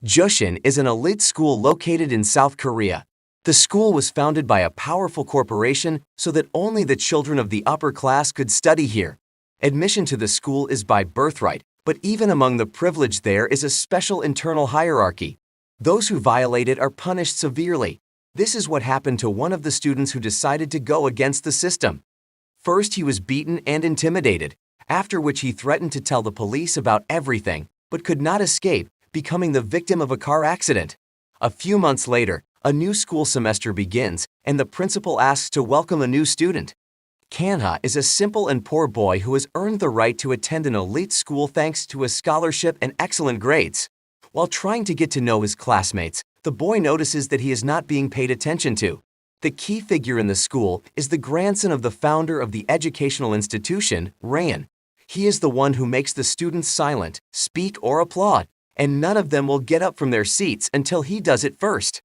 Jushin is an elite school located in South Korea. The school was founded by a powerful corporation so that only the children of the upper class could study here. Admission to the school is by birthright, but even among the privileged there is a special internal hierarchy. Those who violate it are punished severely. This is what happened to one of the students who decided to go against the system. First, he was beaten and intimidated, after which he threatened to tell the police about everything, but could not escape, becoming the victim of a car accident. A few months later, a new school semester begins, and the principal asks to welcome a new student. Kanha is a simple and poor boy who has earned the right to attend an elite school thanks to a scholarship and excellent grades. While trying to get to know his classmates, the boy notices that he is not being paid attention to. The key figure in the school is the grandson of the founder of the educational institution, Ryan. He is the one who makes the students silent, speak, or applaud, and none of them will get up from their seats until he does it first.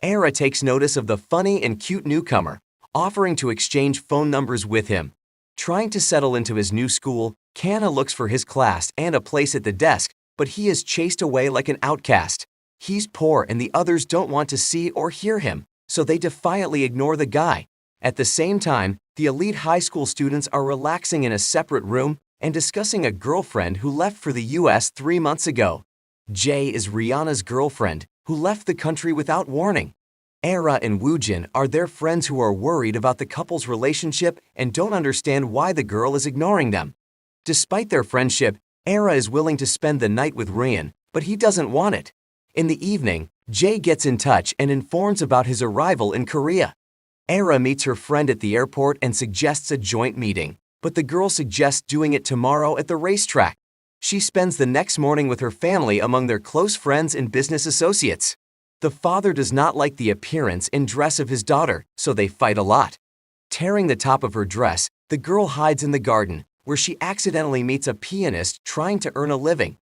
Era takes notice of the funny and cute newcomer, offering to exchange phone numbers with him. Trying to settle into his new school, Kanha looks for his class and a place at the desk, but he is chased away like an outcast. He's poor and the others don't want to see or hear him, so they defiantly ignore the guy. At the same time, the elite high school students are relaxing in a separate room and discussing a girlfriend who left for the US 3 months ago. Jae is Rihanna's girlfriend, who left the country without warning. Era and Woojin are their friends who are worried about the couple's relationship and don't understand why the girl is ignoring them. Despite their friendship, Era is willing to spend the night with Ryan, but he doesn't want it. In the evening, Jae gets in touch and informs about his arrival in Korea. Era meets her friend at the airport and suggests a joint meeting, but the girl suggests doing it tomorrow at the racetrack. She spends the next morning with her family among their close friends and business associates. The father does not like the appearance and dress of his daughter, so they fight a lot. Tearing the top of her dress, the girl hides in the garden, where she accidentally meets a pianist trying to earn a living.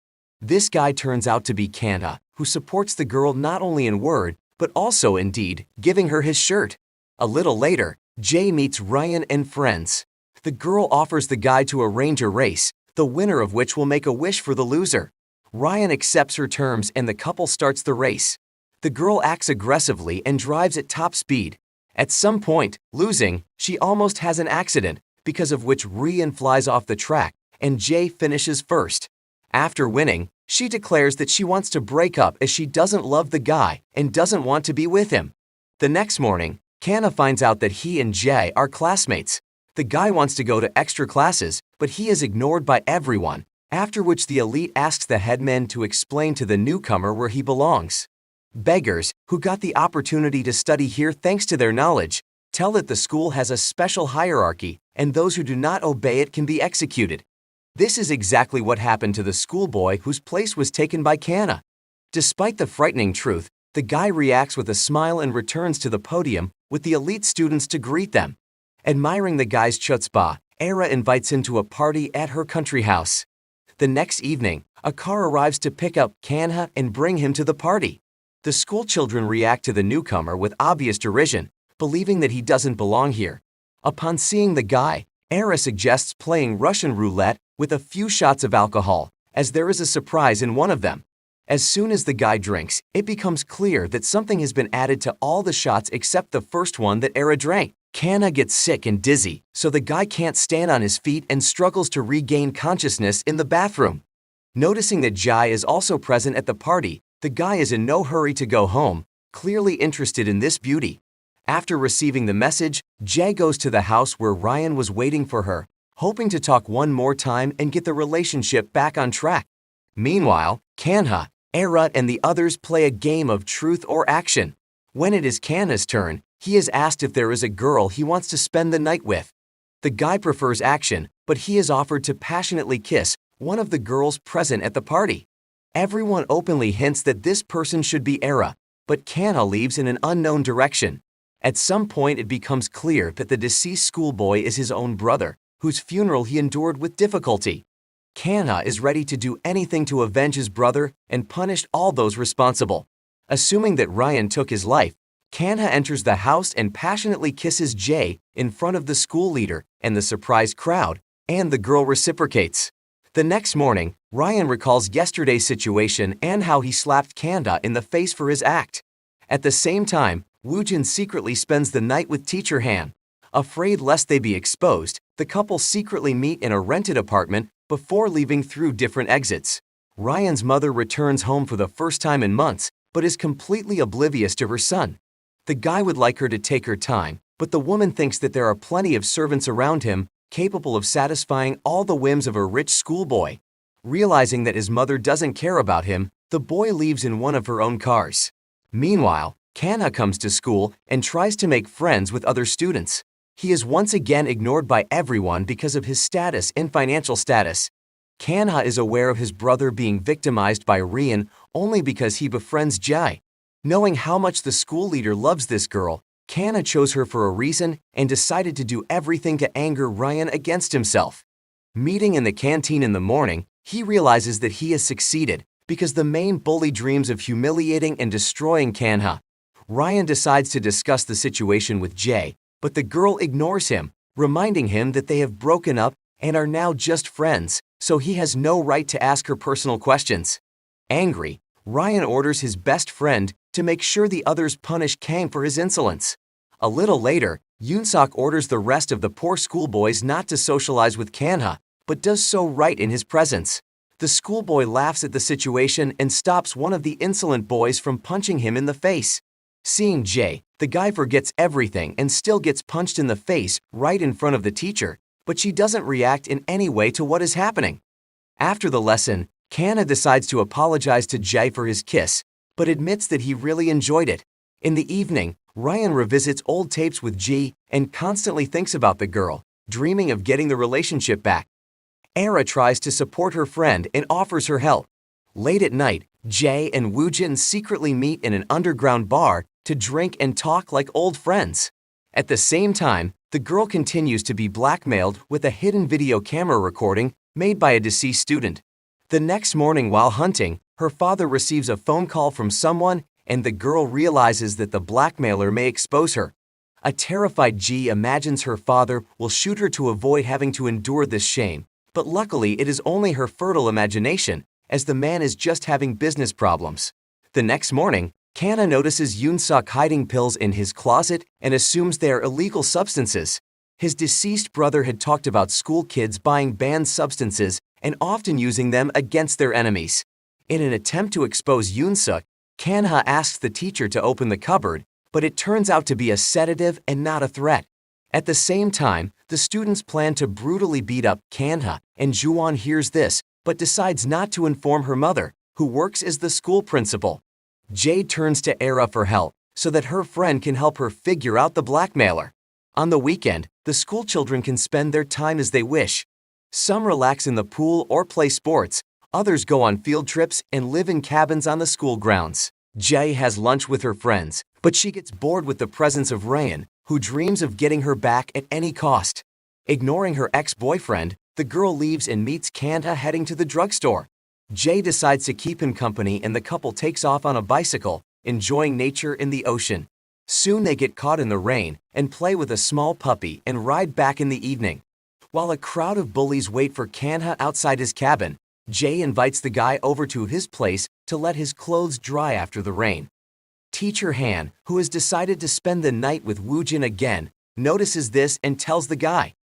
This guy turns out to be Kanha, who supports the girl not only in word, but also in deed, giving her his shirt. A little later, Jae meets Ryan and friends. The girl offers the guy to arrange a race, the winner of which will make a wish for the loser. Ryan accepts her terms and the couple starts the race. The girl acts aggressively and drives at top speed. At some point, losing, she almost has an accident, because of which Ryan flies off the track and Jae finishes first. After winning, she declares that she wants to break up as she doesn't love the guy and doesn't want to be with him. The next morning, Kanha finds out that he and Jae are classmates. The guy wants to go to extra classes, but he is ignored by everyone, after which the elite asks the headman to explain to the newcomer where he belongs. Beggars, who got the opportunity to study here thanks to their knowledge, tell that the school has a special hierarchy and those who do not obey it can be executed. This is exactly what happened to the schoolboy whose place was taken by Kanha. Despite the frightening truth, the guy reacts with a smile and returns to the podium with the elite students to greet them. Admiring the guy's chutzpah, Era invites him to a party at her country house. The next evening, a car arrives to pick up Kanha and bring him to the party. The school children react to the newcomer with obvious derision, believing that he doesn't belong here. Upon seeing the guy, Era suggests playing Russian roulette with a few shots of alcohol, as there is a surprise in one of them. As soon as the guy drinks, it becomes clear that something has been added to all the shots except the first one that Era drank. Kanha gets sick and dizzy, so the guy can't stand on his feet and struggles to regain consciousness in the bathroom. Noticing that Jae is also present at the party, the guy is in no hurry to go home, clearly interested in this beauty. After receiving the message, Jae goes to the house where Ryan was waiting for her, hoping to talk one more time and get the relationship back on track. Meanwhile, Kanha, Era, and the others play a game of truth or action. When it is Kanha's turn, he is asked if there is a girl he wants to spend the night with. The guy prefers action, but he is offered to passionately kiss one of the girls present at the party. Everyone openly hints that this person should be Era, but Kanha leaves in an unknown direction. At some point it becomes clear that the deceased schoolboy is his own brother, whose funeral he endured with difficulty. Kanha is ready to do anything to avenge his brother and punish all those responsible. Assuming that Ryan took his life, Kanha enters the house and passionately kisses Jae in front of the school leader and the surprised crowd, and the girl reciprocates. The next morning, Ryan recalls yesterday's situation and how he slapped Kanda in the face for his act. At the same time, Woojin secretly spends the night with teacher Han. Afraid lest they be exposed, the couple secretly meet in a rented apartment before leaving through different exits. Ryan's mother returns home for the first time in months, but is completely oblivious to her son. The guy would like her to take her time, but the woman thinks that there are plenty of servants around him capable of satisfying all the whims of a rich schoolboy. Realizing that his mother doesn't care about him, the boy leaves in one of her own cars. Meanwhile, Kanha comes to school and tries to make friends with other students. He is once again ignored by everyone because of his status and financial status. Kanha is aware of his brother being victimized by Rian only because he befriends Jai. Knowing how much the school leader loves this girl, Kanha chose her for a reason and decided to do everything to anger Ryan against himself. Meeting in the canteen in the morning, he realizes that he has succeeded because the main bully dreams of humiliating and destroying Kanha. Ryan decides to discuss the situation with Jay, but the girl ignores him, reminding him that they have broken up and are now just friends, so he has no right to ask her personal questions. Angry, Ryan orders his best friend to make sure the others punish Kang for his insolence. A little later, Yoonsuk orders the rest of the poor schoolboys not to socialize with Kanha, but does so right in his presence. The schoolboy laughs at the situation and stops one of the insolent boys from punching him in the face. Seeing Jay, the guy forgets everything and still gets punched in the face right in front of the teacher, but she doesn't react in any way to what is happening. After the lesson, Kanha decides to apologize to Jay for his kiss, but admits that he really enjoyed it. In the evening, Ryan revisits old tapes with Ji and constantly thinks about the girl, dreaming of getting the relationship back. Era tries to support her friend and offers her help. Late at night, Jay and Woojin secretly meet in an underground bar to drink and talk like old friends. At the same time, the girl continues to be blackmailed with a hidden video camera recording made by a deceased student. The next morning while hunting, her father receives a phone call from someone and the girl realizes that the blackmailer may expose her. A terrified Ji imagines her father will shoot her to avoid having to endure this shame, but luckily it is only her fertile imagination, as the man is just having business problems. The next morning, Kanha notices Yoonsuk hiding pills in his closet and assumes they are illegal substances. His deceased brother had talked about school kids buying banned substances and often using them against their enemies. In an attempt to expose Yoonsuk, Kanha asks the teacher to open the cupboard, but it turns out to be a sedative and not a threat. At the same time, the students plan to brutally beat up Kanha, and Juwon hears this, but decides not to inform her mother, who works as the school principal. Jade turns to Era for help, so that her friend can help her figure out the blackmailer. On the weekend, the school children can spend their time as they wish. Some relax in the pool or play sports, others go on field trips and live in cabins on the school grounds. Jay has lunch with her friends, but she gets bored with the presence of Ryan, who dreams of getting her back at any cost. Ignoring her ex-boyfriend, the girl leaves and meets Kanha heading to the drugstore. Jay decides to keep him company and the couple takes off on a bicycle, enjoying nature in the ocean. Soon they get caught in the rain and play with a small puppy and ride back in the evening. While a crowd of bullies wait for Kanha outside his cabin, Jay invites the guy over to his place to let his clothes dry after the rain. Teacher Han, who has decided to spend the night with Woojin again, notices this and tells the guy.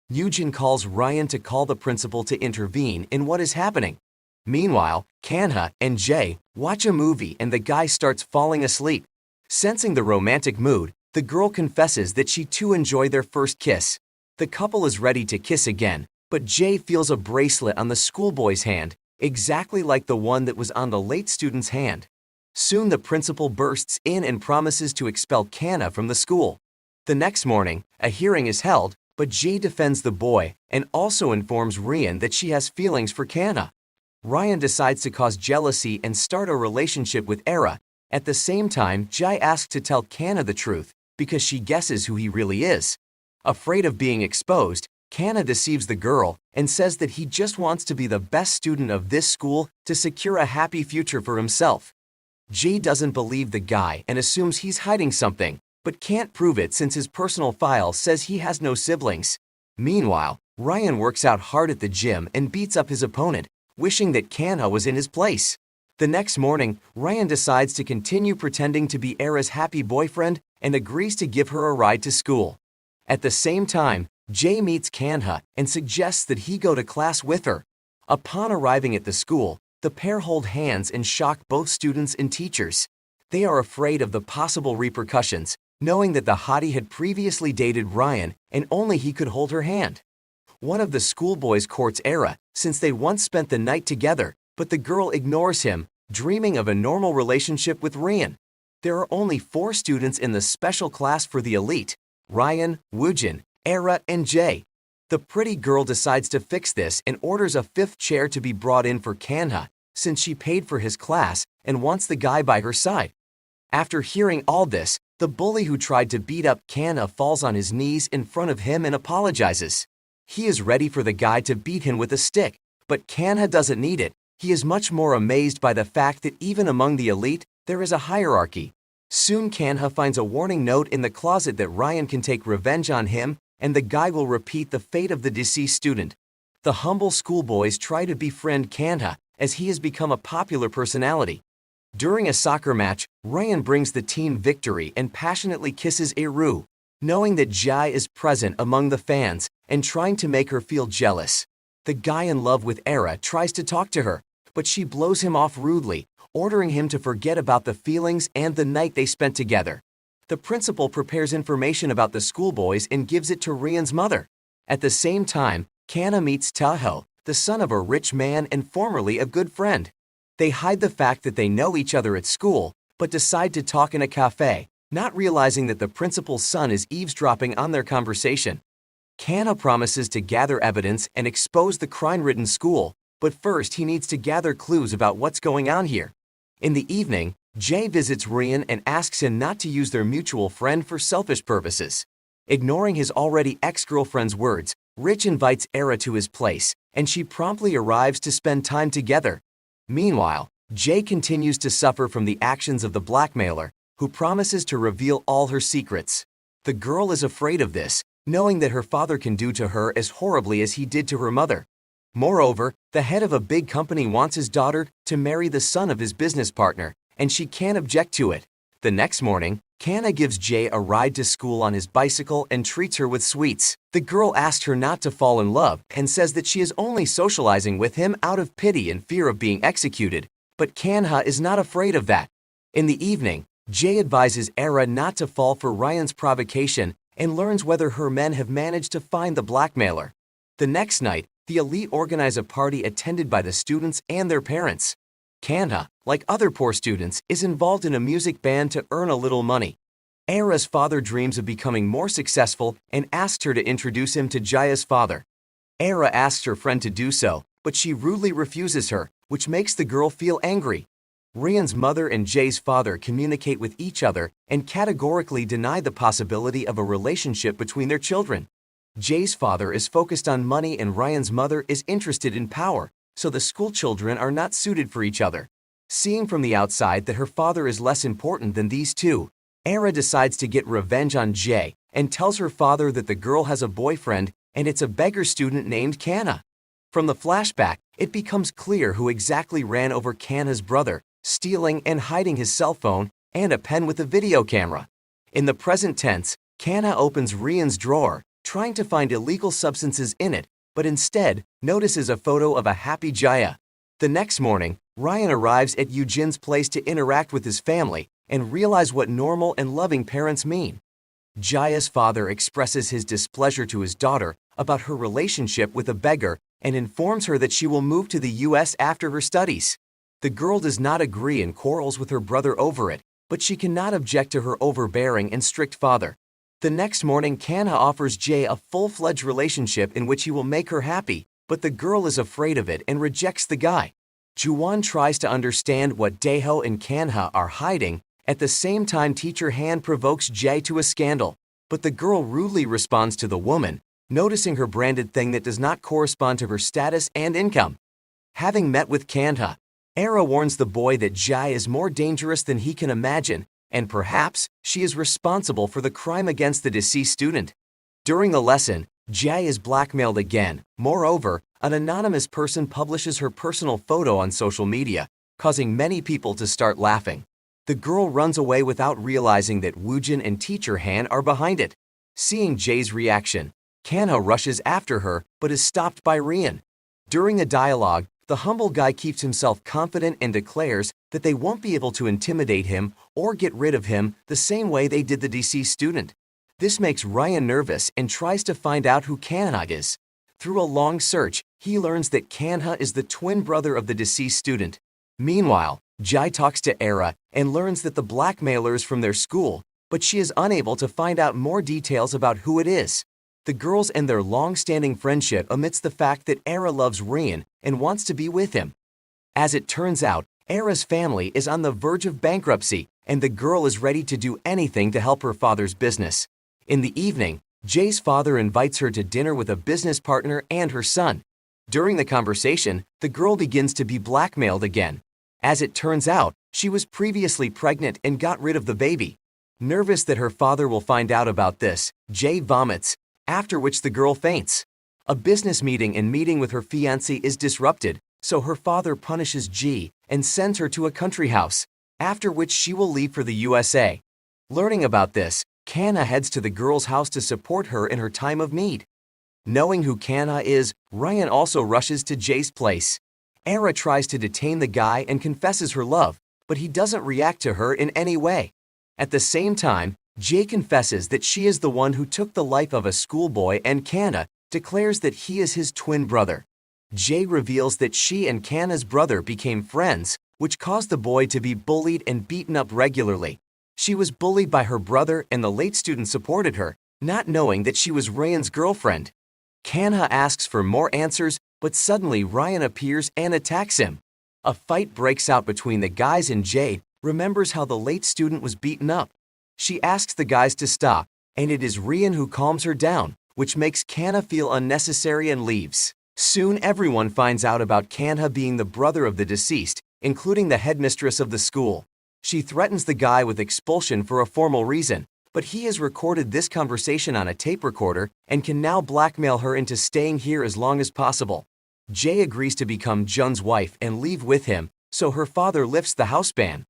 Woojin calls Ryan to call the principal to intervene in what is happening. Meanwhile, Kanha and Jay watch a movie and the guy starts falling asleep. Sensing the romantic mood, the girl confesses that she too enjoyed their first kiss. The couple is ready to kiss again, but Jay feels a bracelet on the schoolboy's hand, exactly like the one that was on the late student's hand. Soon the principal bursts in and promises to expel Kanha from the school. The next morning, a hearing is held, but Jay defends the boy and also informs Ryan that she has feelings for Kanha. Ryan decides to cause jealousy and start a relationship with Era. At the same time, Jai asks to tell Kanha the truth because she guesses who he really is. Afraid of being exposed, Kanha deceives the girl and says that he just wants to be the best student of this school to secure a happy future for himself. Jay doesn't believe the guy and assumes he's hiding something, but can't prove it since his personal file says he has no siblings. Meanwhile, Ryan works out hard at the gym and beats up his opponent, wishing that Kanha was in his place. The next morning, Ryan decides to continue pretending to be Era's happy boyfriend and agrees to give her a ride to school. At the same time, Jay meets Kanha and suggests that he go to class with her. Upon arriving at the school, the pair hold hands and shock both students and teachers. They are afraid of the possible repercussions, knowing that the hottie had previously dated Ryan and only he could hold her hand. One of the schoolboys courts Era, since they once spent the night together, but the girl ignores him, dreaming of a normal relationship with Ryan. There are only 4 students in the special class for the elite: Ryan, Woojin, Era, and Jay. The pretty girl decides to fix this and orders a 5th chair to be brought in for Kanha, since she paid for his class and wants the guy by her side. After hearing all this, the bully who tried to beat up Kanha falls on his knees in front of him and apologizes. He is ready for the guy to beat him with a stick, but Kanha doesn't need it. He is much more amazed by the fact that even among the elite, there is a hierarchy. Soon Kanha finds a warning note in the closet that Ryan can take revenge on him and the guy will repeat the fate of the deceased student. The humble schoolboys try to befriend Kanha as he has become a popular personality. During a soccer match, Ryan brings the team victory and passionately kisses Eru, knowing that Jai is present among the fans and trying to make her feel jealous. The guy in love with Era tries to talk to her, but she blows him off rudely, ordering him to forget about the feelings and the night they spent together. The principal prepares information about the schoolboys and gives it to Ryan's mother. At the same time, Kanha meets Taho, the son of a rich man and formerly a good friend. They hide the fact that they know each other at school, but decide to talk in a cafe, not realizing that the principal's son is eavesdropping on their conversation. Kanha promises to gather evidence and expose the crime-ridden school, but first he needs to gather clues about what's going on here. In the evening, Jay visits Ryan and asks him not to use their mutual friend for selfish purposes. Ignoring his already ex-girlfriend's words, Rich invites Era to his place, and she promptly arrives to spend time together. Meanwhile, Jay continues to suffer from the actions of the blackmailer, who promises to reveal all her secrets. The girl is afraid of this, knowing that her father can do to her as horribly as he did to her mother. Moreover, the head of a big company wants his daughter to marry the son of his business partner, and she can't object to it. The next morning, Kanha gives Jay a ride to school on his bicycle and treats her with sweets. The girl asks her not to fall in love and says that she is only socializing with him out of pity and fear of being executed, but Kanha is not afraid of that. In the evening, Jay advises Era not to fall for Ryan's provocation and learns whether her men have managed to find the blackmailer. The next night, the elite organize a party attended by the students and their parents. Kanha, like other poor students, is involved in a music band to earn a little money. Era's father dreams of becoming more successful and asks her to introduce him to Jaya's father. Era asks her friend to do so, but she rudely refuses her, which makes the girl feel angry. Ryan's mother and Jay's father communicate with each other and categorically deny the possibility of a relationship between their children. Jay's father is focused on money and Ryan's mother is interested in power, so the school children are not suited for each other. Seeing from the outside that her father is less important than these two, Era decides to get revenge on Jay and tells her father that the girl has a boyfriend and it's a beggar student named Kanha. From the flashback, it becomes clear who exactly ran over Kanha's brother, stealing and hiding his cell phone and a pen with a video camera. In the present tense, Kanha opens Ryan's drawer, trying to find illegal substances in it, but instead notices a photo of a happy Jaya. The next morning, Ryan arrives at Eugène's place to interact with his family and realize what normal and loving parents mean. Jaya's father expresses his displeasure to his daughter about her relationship with a beggar and informs her that she will move to the US after her studies. The girl does not agree and quarrels with her brother over it, but she cannot object to her overbearing and strict father. The next morning, Kanha offers Jay a full-fledged relationship in which he will make her happy, but the girl is afraid of it and rejects the guy. Juwon tries to understand what Daeho and Kanha are hiding. At the same time, teacher Han provokes Jay to a scandal, but the girl rudely responds to the woman, noticing her branded thing that does not correspond to her status and income. Having met with Kanha, Era warns the boy that Jai is more dangerous than he can imagine, and perhaps she is responsible for the crime against the deceased student. During the lesson, Jay is blackmailed again. Moreover, an anonymous person publishes her personal photo on social media, causing many people to start laughing. The girl runs away without realizing that Woojin and teacher Han are behind it. Seeing Jay's reaction, Kanha rushes after her but is stopped by Rian. During a dialogue, the humble guy keeps himself confident and declares that they won't be able to intimidate him or get rid of him the same way they did the deceased student. This makes Ryan nervous and tries to find out who Kanha is. Through a long search, he learns that Kanha is the twin brother of the deceased student. Meanwhile, Jai talks to Era and learns that the blackmailer is from their school, but she is unable to find out more details about who it is. The girls end their long-standing friendship amidst the fact that Era loves Rian and wants to be with him. As it turns out, Era's family is on the verge of bankruptcy, and the girl is ready to do anything to help her father's business. In the evening, Jay's father invites her to dinner with a business partner and her son. During the conversation, the girl begins to be blackmailed again. As it turns out, she was previously pregnant and got rid of the baby. Nervous that her father will find out about this, Jay vomits, after which the girl faints. A business meeting with her fiancé is disrupted, so her father punishes G and sends her to a country house, after which she will leave for the USA. Learning about this, Kanha heads to the girl's house to support her in her time of need. Knowing who Kanha is, Ryan also rushes to Jay's place. Era tries to detain the guy and confesses her love, but he doesn't react to her in any way. At the same time, Jay confesses that she is the one who took the life of a schoolboy, and Kanha declares that he is his twin brother. Jay reveals that she and Kanha's brother became friends, which caused the boy to be bullied and beaten up regularly. She was bullied by her brother and the late student supported her, not knowing that she was Ryan's girlfriend. Kanha asks for more answers, but suddenly Ryan appears and attacks him. A fight breaks out between the guys, and Jade remembers how the late student was beaten up. She asks the guys to stop, and it is Ryan who calms her down, which makes Kanha feel unnecessary and leaves. Soon everyone finds out about Kanha being the brother of the deceased, including the headmistress of the school. She threatens the guy with expulsion for a formal reason, but he has recorded this conversation on a tape recorder and can now blackmail her into staying here as long as possible. Jay agrees to become Jun's wife and leave with him, so her father lifts the house ban.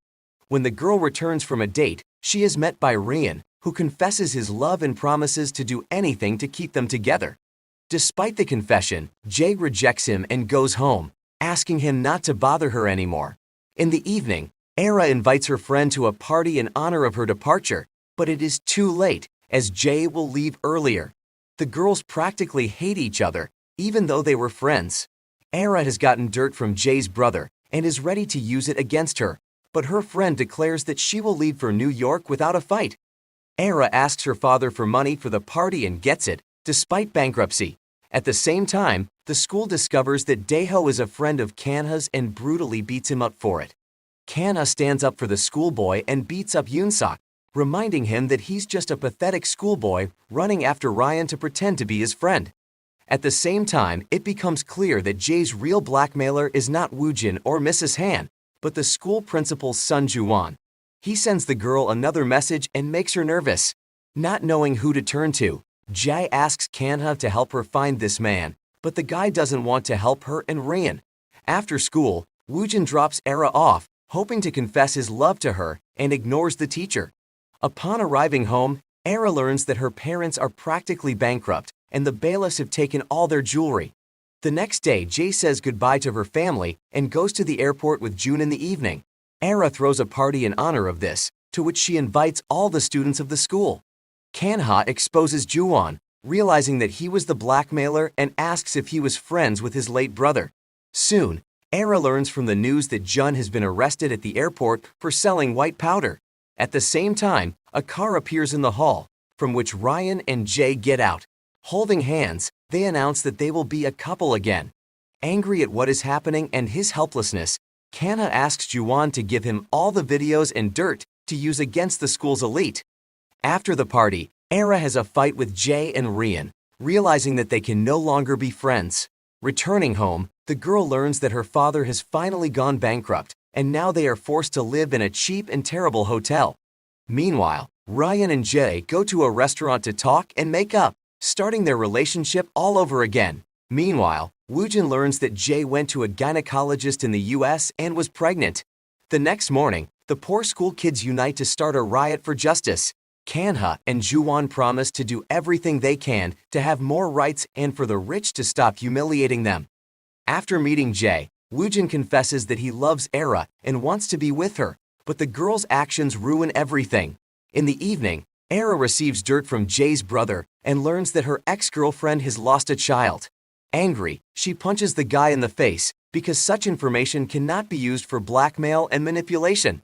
When the girl returns from a date, she is met by Ryan, who confesses his love and promises to do anything to keep them together. Despite the confession, Jay rejects him and goes home, asking him not to bother her anymore. In the evening, Era invites her friend to a party in honor of her departure, but it is too late, as Jay will leave earlier. The girls practically hate each other, even though they were friends. Era has gotten dirt from Jay's brother and is ready to use it against her, but her friend declares that she will leave for New York without a fight. Era asks her father for money for the party and gets it, despite bankruptcy. At the same time, the school discovers that Daeho is a friend of Kanha's and brutally beats him up for it. Kanha stands up for the schoolboy and beats up Yoonsok, reminding him that he's just a pathetic schoolboy running after Ryan to pretend to be his friend. At the same time, it becomes clear that Jay's real blackmailer is not Woojin or Mrs. Han, but the school principal's son Juwon. He sends the girl another message and makes her nervous. Not knowing who to turn to, Jay asks Kanha to help her find this man, but the guy doesn't want to help her and Ryan. After school, Woojin drops Era off, hoping to confess his love to her, and ignores the teacher. Upon arriving home, Era learns that her parents are practically bankrupt, and the bailiffs have taken all their jewelry. The next day, Jay says goodbye to her family and goes to the airport with June in the evening. Era throws a party in honor of this, to which she invites all the students of the school. Kanha exposes Juwon, realizing that he was the blackmailer, and asks if he was friends with his late brother. Soon, Era learns from the news that Jun has been arrested at the airport for selling white powder. At the same time, a car appears in the hall, from which Ryan and Jay get out. Holding hands, they announce that they will be a couple again. Angry at what is happening and his helplessness, Kanha asks Juwon to give him all the videos and dirt to use against the school's elite. After the party, Era has a fight with Jay and Ryan, realizing that they can no longer be friends. Returning home, the girl learns that her father has finally gone bankrupt, and now they are forced to live in a cheap and terrible hotel. Meanwhile, Ryan and Jay go to a restaurant to talk and make up. starting their relationship all over again. Meanwhile, Woojin learns that Jae went to a gynecologist in the US and was pregnant. The next morning, the poor school kids unite to start a riot for justice. Kanha and Juwon promise to do everything they can to have more rights and for the rich to stop humiliating them. After meeting Jae, Woojin confesses that he loves Era and wants to be with her, but the girl's actions ruin everything. In the evening, Era receives dirt from Jae's brother and learns that her ex-girlfriend has lost a child. Angry, she punches the guy in the face because such information cannot be used for blackmail and manipulation.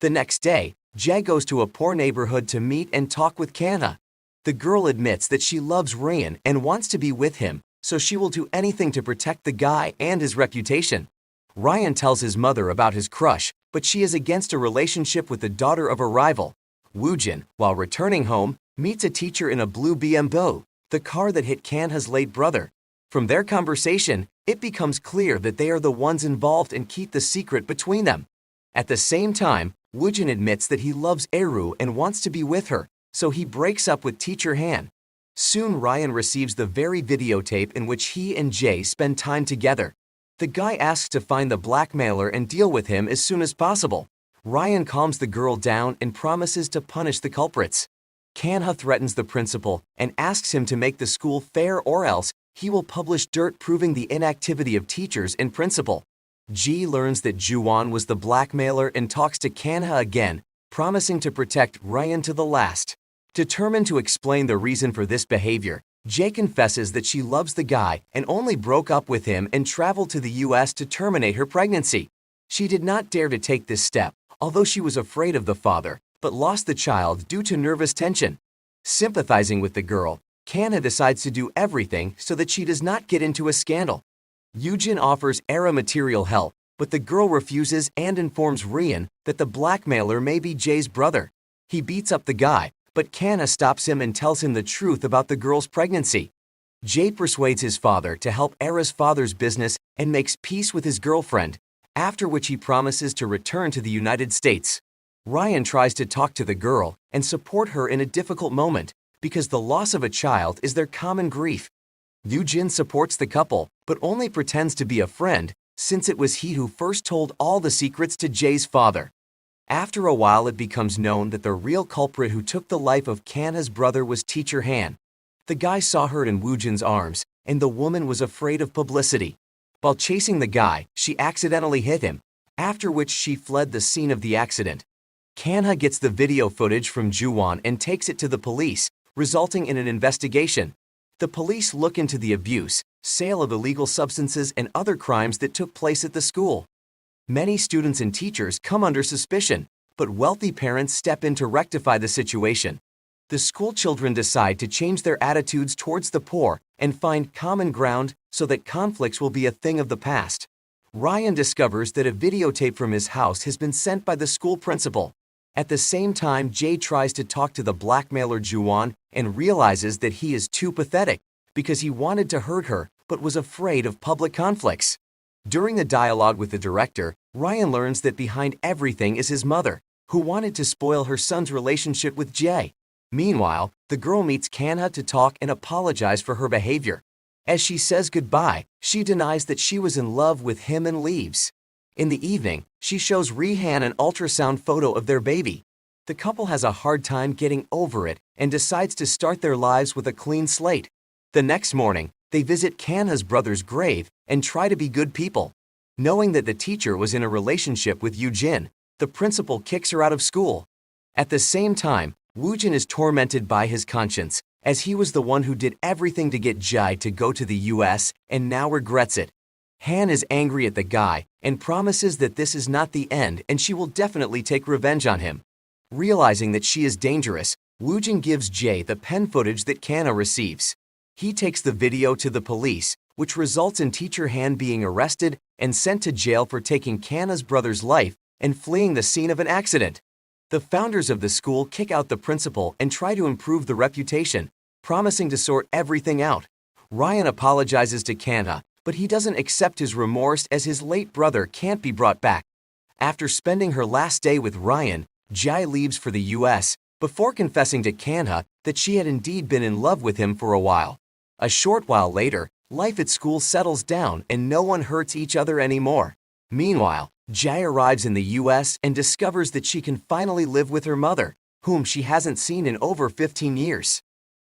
The next day, Jae goes to a poor neighborhood to meet and talk with Kanha. The girl admits that she loves Ryan and wants to be with him, so she will do anything to protect the guy and his reputation. Ryan tells his mother about his crush, but she is against a relationship with the daughter of a rival. Woojin, while returning home, meets a teacher in a blue BMW, the car that hit Kanha's late brother. From their conversation, it becomes clear that they are the ones involved and keep the secret between them. At the same time, Woojin admits that he loves Eru and wants to be with her, so he breaks up with teacher Han. Soon Ryan receives the very videotape in which he and Jae spend time together. The guy asks to find the blackmailer and deal with him as soon as possible. Ryan calms the girl down and promises to punish the culprits. Kanha threatens the principal and asks him to make the school fair or else he will publish dirt proving the inactivity of teachers and principal. Ji learns that Juwon was the blackmailer and talks to Kanha again, promising to protect Ryan to the last. Determined to explain the reason for this behavior, Jae confesses that she loves the guy and only broke up with him and traveled to the US to terminate her pregnancy. She did not dare to take this step, although she was afraid of the father, but lost the child due to nervous tension. Sympathizing with the girl, Kanha decides to do everything so that she does not get into a scandal. Woojin offers Era material help, but the girl refuses and informs Ryan that the blackmailer may be Jae's brother. He beats up the guy, but Kanha stops him and tells him the truth about the girl's pregnancy. Jae persuades his father to help Era's father's business and makes peace with his girlfriend, after which he promises to return to the United States. Ryan tries to talk to the girl and support her in a difficult moment, because the loss of a child is their common grief. Woojin supports the couple, but only pretends to be a friend, since it was he who first told all the secrets to Jae's father. After a while, it becomes known that the real culprit who took the life of Kanha's brother was teacher Han. The guy saw her in Woojin's arms, and the woman was afraid of publicity. While chasing the guy, she accidentally hit him, after which she fled the scene of the accident. Kanha gets the video footage from Juwon and takes it to the police, resulting in an investigation. The police look into the abuse, sale of illegal substances, and other crimes that took place at the school. Many students and teachers come under suspicion, but wealthy parents step in to rectify the situation. The school children decide to change their attitudes towards the poor and find common ground so that conflicts will be a thing of the past. Ryan discovers that a videotape from his house has been sent by the school principal. At the same time, Jae tries to talk to the blackmailer Juwon and realizes that he is too pathetic because he wanted to hurt her but was afraid of public conflicts. During the dialogue with the director, Ryan learns that behind everything is his mother, who wanted to spoil her son's relationship with Jae. Meanwhile, the girl meets Kanha to talk and apologize for her behavior. As she says goodbye, she denies that she was in love with him and leaves. In the evening, she shows Rihan an ultrasound photo of their baby. The couple has a hard time getting over it and decides to start their lives with a clean slate. The next morning, they visit Kanha's brother's grave and try to be good people. Knowing that the teacher was in a relationship with Woojin, the principal kicks her out of school. At the same time, Woojin is tormented by his conscience, as he was the one who did everything to get Jae to go to the US and now regrets it. Han is angry at the guy and promises that this is not the end and she will definitely take revenge on him. Realizing that she is dangerous, Woojin gives Jae the pen footage that Kanha receives. He takes the video to the police, which results in teacher Han being arrested and sent to jail for taking Kanha's brother's life and fleeing the scene of an accident. The founders of the school kick out the principal and try to improve the reputation, promising to sort everything out. Ryan apologizes to Kanha, but he doesn't accept his remorse as his late brother can't be brought back. After spending her last day with Ryan, Jae leaves for the US, before confessing to Kanha that she had indeed been in love with him for a while. A short while later, life at school settles down and no one hurts each other anymore. Meanwhile, Jai arrives in the US and discovers that she can finally live with her mother, whom she hasn't seen in over 15 years.